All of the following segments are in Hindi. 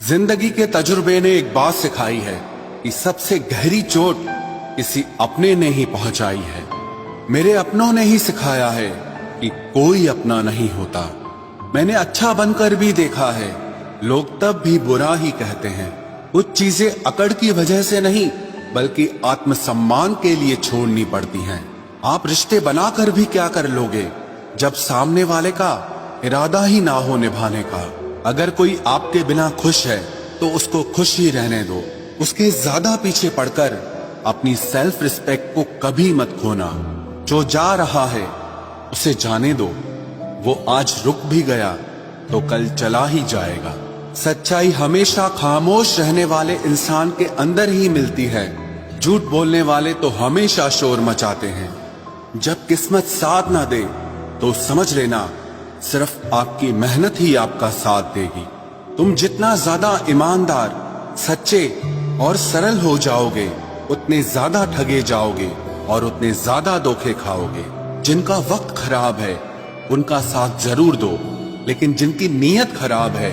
जिंदगी के तजुर्बे ने एक बात सिखाई है कि सबसे गहरी चोट किसी अपने ने ही पहुंचाई है। मेरे अपनों ने ही सिखाया है कि कोई अपना नहीं होता। मैंने अच्छा बनकर भी देखा है, लोग तब भी बुरा ही कहते हैं। कुछ चीजें अकड़ की वजह से नहीं बल्कि आत्मसम्मान के लिए छोड़नी पड़ती हैं। आप रिश्ते बनाकर भी क्या कर लोगे जब सामने वाले का इरादा ही ना हो निभाने का। अगर कोई आपके बिना खुश है तो उसको खुश ही रहने दो। उसके ज्यादा पीछे पड़कर अपनी सेल्फ रिस्पेक्ट को कभी मत खोना। जो जा रहा है उसे जाने दो, वो आज रुक भी गया तो कल चला ही जाएगा। सच्चाई हमेशा खामोश रहने वाले इंसान के अंदर ही मिलती है। झूठ बोलने वाले तो हमेशा शोर मचाते हैं। जब किस्मत साथ ना दे तो समझ लेना सिर्फ आपकी मेहनत ही आपका साथ देगी। तुम जितना ज्यादा ईमानदार, सच्चे और सरल हो जाओगे उतने ज्यादा ठगे जाओगे और उतने ज्यादा धोखे खाओगे। जिनका वक्त खराब है उनका साथ जरूर दो, लेकिन जिनकी नीयत खराब है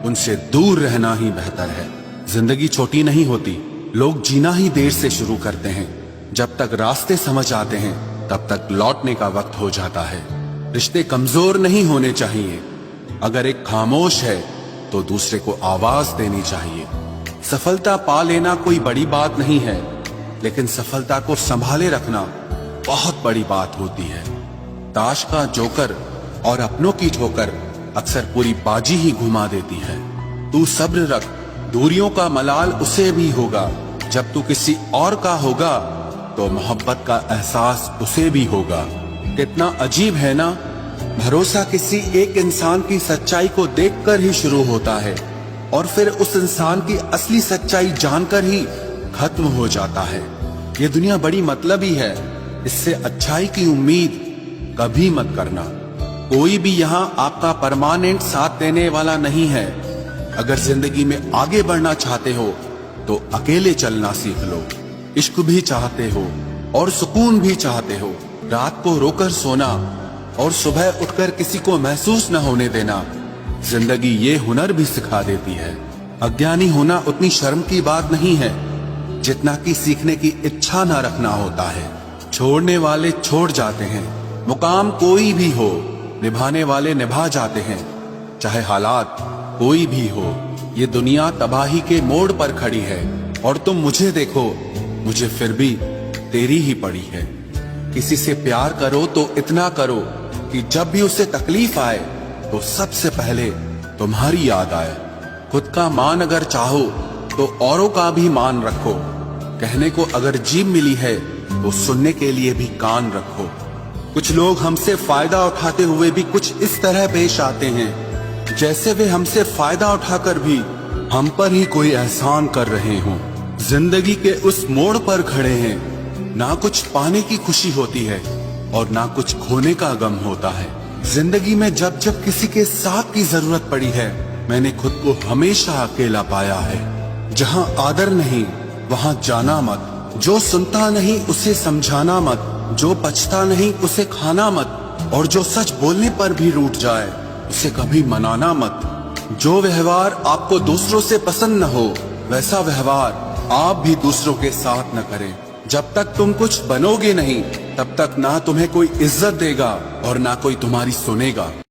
उनसे दूर रहना ही बेहतर है। जिंदगी छोटी नहीं होती, लोग जीना ही देर से शुरू करते हैं। जब तक रास्ते समझ आते हैं तब तक लौटने का वक्त हो जाता है। रिश्ते कमजोर नहीं होने चाहिए। अगर एक खामोश है तो दूसरे को आवाज देनी चाहिए। सफलता पा लेना कोई बड़ी बात नहीं है, लेकिन सफलता को संभाले रखना बहुत बड़ी बात होती है। ताश का जोकर और अपनों की ठोकर अक्सर पूरी बाजी ही घुमा देती है। तू सब्र रख, दूरियों का मलाल उसे भी होगा। जब तू किसी और का होगा तो मोहब्बत का एहसास उसे भी होगा। कितना अजीब है ना, भरोसा किसी एक इंसान की सच्चाई को देखकर ही शुरू होता है और फिर उस इंसान की असली सच्चाई जानकर ही खत्म हो जाता है। ये दुनिया बड़ी मतलबी है, इससे अच्छाई की उम्मीद कभी मत करना। कोई भी यहाँ आपका परमानेंट साथ देने वाला नहीं है। अगर जिंदगी में आगे बढ़ना चाहते हो तो अकेले चलना सीख लो। इश्क भी चाहते हो और सुकून भी चाहते हो, रात को रोकर सोना और सुबह उठकर किसी को महसूस न होने देना जिंदगी ये हुनर भी सिखा देती है। अज्ञानी होना उतनी शर्म की बात नहीं है जितना कि सीखने की इच्छा न रखना होता है। छोड़ने वाले छोड़ जाते हैं, मुकाम कोई भी हो, निभाने वाले निभा जाते हैं। चाहे हालात कोई भी हो, ये दुनिया तबाही के मोड़ पर खड़ी है और तुम मुझे देखो, मुझे फिर भी तेरी ही पड़ी है। किसी से प्यार करो तो इतना करो कि जब भी उसे तकलीफ आए तो सबसे पहले तुम्हारी याद आए। खुद का मान अगर चाहो तो औरों का भी मान रखो। कहने को अगर जीभ मिली है तो सुनने के लिए भी कान रखो। कुछ लोग हमसे फायदा उठाते हुए भी कुछ इस तरह पेश आते हैं जैसे वे हमसे फायदा उठाकर भी हम पर ही कोई एहसान कर रहे हों। जिंदगी के उस मोड़ पर खड़े हैं, ना कुछ पाने की खुशी होती है और ना कुछ खोने का गम होता है। जिंदगी में जब जब किसी के साथ की जरूरत पड़ी है मैंने खुद को हमेशा अकेला पाया है। जहाँ आदर नहीं वहाँ जाना मत, जो सुनता नहीं उसे समझाना मत, जो पछता नहीं उसे खाना मत, और जो सच बोलने पर भी रूठ जाए उसे कभी मनाना मत। जो व्यवहार आपको दूसरों से पसंद न हो वैसा व्यवहार आप भी दूसरों के साथ न करें। जब तक तुम कुछ बनोगे नहीं तब तक ना तुम्हें कोई इज्जत देगा और ना कोई तुम्हारी सुनेगा।